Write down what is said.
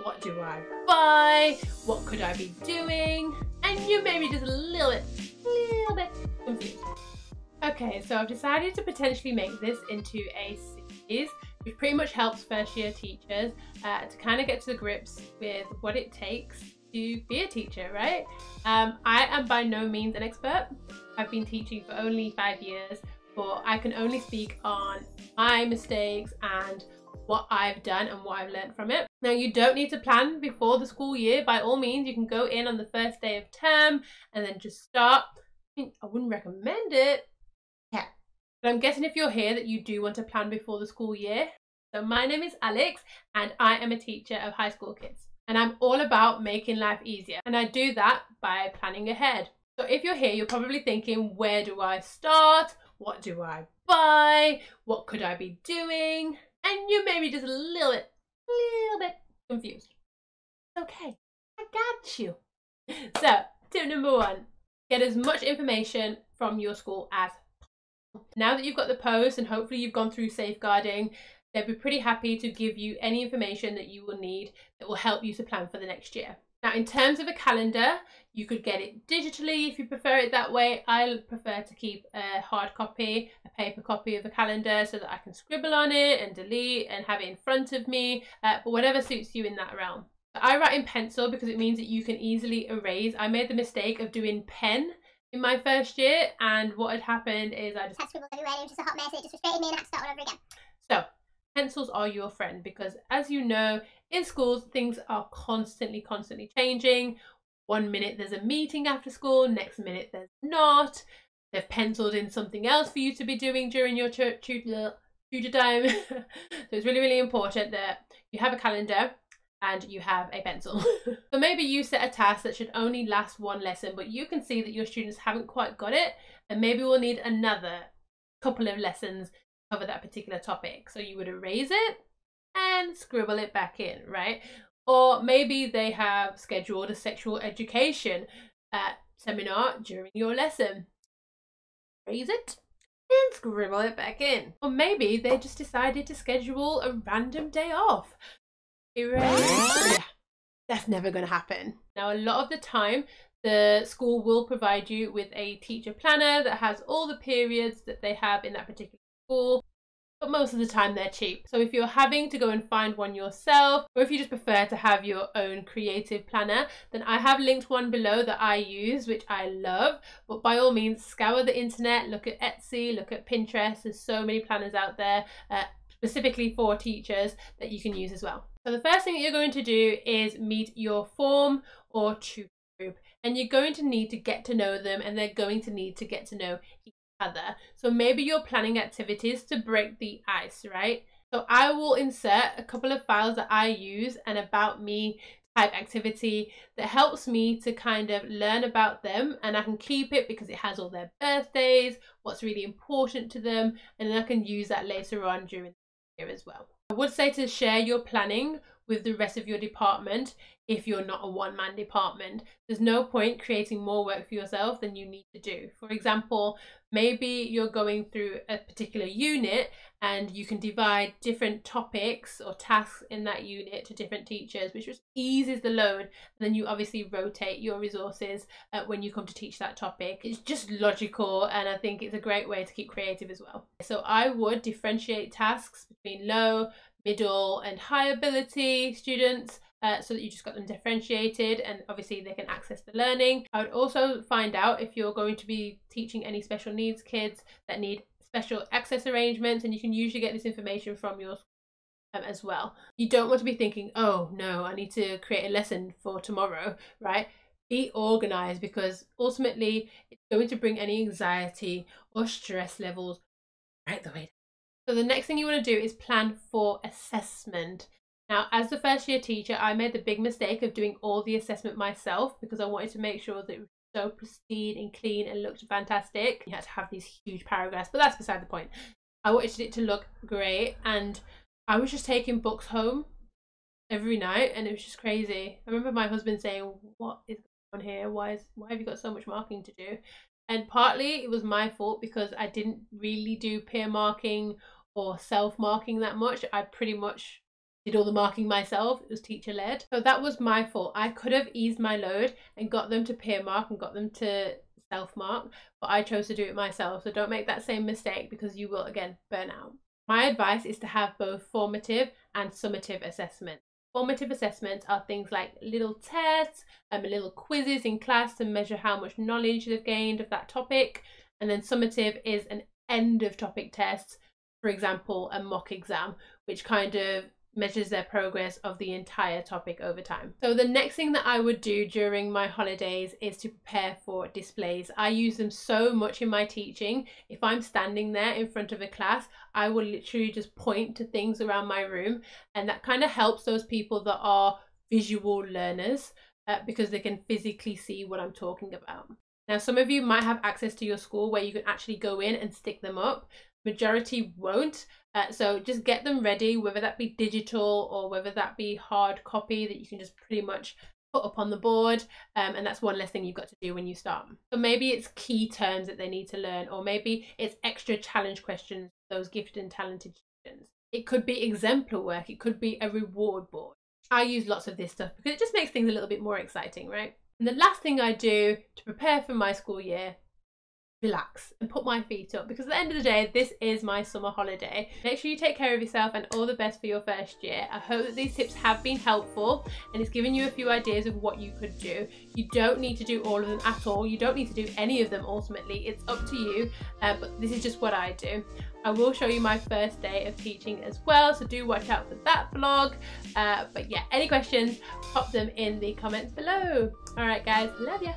What do I buy? What could I be doing? And you may be just a little bit confused. Okay, so I've decided to potentially make this into a series, which pretty much helps first year teachers to kind of get to the grips with what it takes to be a teacher, right? I am by no means an expert. I've been teaching for only 5 years, but I can only speak on my mistakes and what I've done and what I've learned from it. Now, you don't need to plan before the school year. By all means, you can go in on the first day of term and then just start. I wouldn't recommend it. Yeah. But I'm guessing if you're here that you do want to plan before the school year. So my name is Alex and I am a teacher of high school kids. And I'm all about making life easier. And I do that by planning ahead. So if you're here, you're probably thinking, where do I start? What do I buy? What could I be doing? And you may be just a little bit confused. Okay, I got you. So, tip number 1, get as much information from your school as possible. Now that you've got the post and hopefully you've gone through safeguarding, they'll be pretty happy to give you any information that you will need that will help you to plan for the next year. Now, in terms of a calendar, you could get it digitally if you prefer it that way. I prefer to keep a hard copy, a paper copy of a calendar so that I can scribble on it and delete and have it in front of me, but whatever suits you in that realm. I write in pencil because it means that you can easily erase. I made the mistake of doing pen in my first year, and what had happened is I just had scribbles everywhere and it was just a hot mess. It just frustrated me and I had to start all over again. So, pencils are your friend because, as you know, in schools things are constantly changing. 1 minute there's a meeting after school, next minute there's not. They've penciled in something else for you to be doing during your tutor time. So it's really important that you have a calendar and you have a pencil. So maybe you set a task that should only last 1 lesson, but you can see that your students haven't quite got it, and maybe we'll need another couple of lessons cover that particular topic. So you would erase it and scribble it back in, right? Or maybe they have scheduled a sexual education seminar during your lesson. Erase it and scribble it back in. Or maybe they just decided to schedule a random day off. Erase. Yeah, that's never going to happen. Now, a lot of the time, the school will provide you with a teacher planner that has all the periods that they have in that particular school, but most of the time they're cheap. So if you're having to go and find one yourself, or if you just prefer to have your own creative planner, then I have linked one below that I use, which I love. But by all means, scour the internet, look at Etsy, look at Pinterest. There's so many planners out there specifically for teachers that you can use as well. So the first thing that you're going to do is meet your form or tutor group, and you're going to need to get to know them, and they're going to need to get to know each other. So maybe you're planning activities to break the ice, right? So I will insert a couple of files that I use, an about me type activity that helps me to kind of learn about them, and I can keep it because it has all their birthdays, what's really important to them, and then I can use that later on during the year as well. I would say to share your planning with the rest of your department if you're not a one-man department. There's no point creating more work for yourself than you need to do. For example, maybe you're going through a particular unit and you can divide different topics or tasks in that unit to different teachers, which just eases the load, and then you obviously rotate your resources when you come to teach that topic. It's just logical, and I think it's a great way to keep creative as well. So I would differentiate tasks between low, middle and high ability students so that you just got them differentiated, and obviously they can access the learning. I would also find out if you're going to be teaching any special needs kids that need special access arrangements, and you can usually get this information from your school as well. You don't want to be thinking, oh no, I need to create a lesson for tomorrow, right? Be organized, because ultimately it's going to bring any anxiety or stress levels right the way down. So the next thing you want to do is plan for assessment. Now, as the first year teacher, I made the big mistake of doing all the assessment myself because I wanted to make sure that it was so pristine and clean and looked fantastic. You had to have these huge paragraphs, but that's beside the point. I wanted it to look great, and I was just taking books home every night, and it was just crazy. I remember my husband saying, what is going on here? Why have you got so much marking to do? And partly it was my fault because I didn't really do peer marking or self-marking that much. I pretty much did all the marking myself. It was teacher led. So that was my fault. I could have eased my load and got them to peer mark and got them to self mark, but I chose to do it myself. So don't make that same mistake, because you will again burn out. My advice is to have both formative and summative assessments. Formative assessments are things like little tests and little quizzes in class to measure how much knowledge they've gained of that topic. And then summative is an end of topic test, for example, a mock exam, which kind of measures their progress of the entire topic over time. So the next thing that I would do during my holidays is to prepare for displays. I use them so much in my teaching. If I'm standing there in front of a class, I will literally just point to things around my room, and that kind of helps those people that are visual learners because they can physically see what I'm talking about. Now, some of you might have access to your school where you can actually go in and stick them up. Majority won't. So just get them ready, whether that be digital or whether that be hard copy that you can just pretty much put up on the board, and that's one less thing you've got to do when you start. So maybe it's key terms that they need to learn, or maybe it's extra challenge questions for those gifted and talented students. It could be exemplar work, it could be a reward board. I use lots of this stuff because it just makes things a little bit more exciting, right? And the last thing I do to prepare for my school year, relax and put my feet up, because at the end of the day, this is my summer holiday. Make sure you take care of yourself, and all the best for your first year. I hope that these tips have been helpful and it's given you a few ideas of what you could do. You don't need to do all of them at all. You don't need to do any of them ultimately. It's up to you, but this is just what I do. I will show you my first day of teaching as well, so do watch out for that vlog. But yeah, any questions, pop them in the comments below. All right guys, love ya.